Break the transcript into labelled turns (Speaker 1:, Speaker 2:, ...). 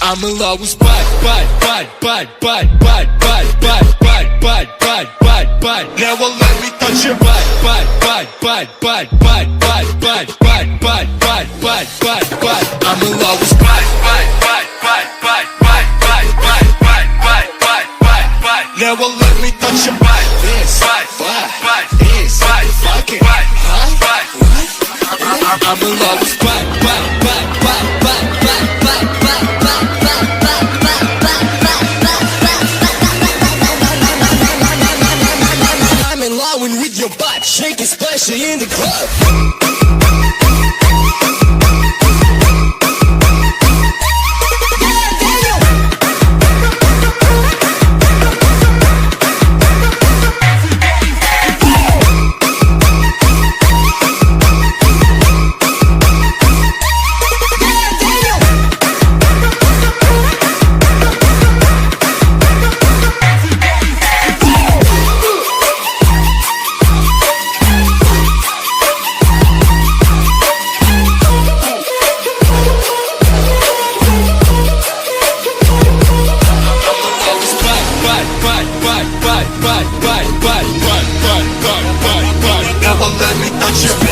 Speaker 1: I'm in love with butt. Now let me touch your butt. I'm in love with butt. Now let me touch your butt. This, this, fucking, I'm in love with butt. I'm in love with your butt, shake it, splash it in the club. Now let me touch your butt.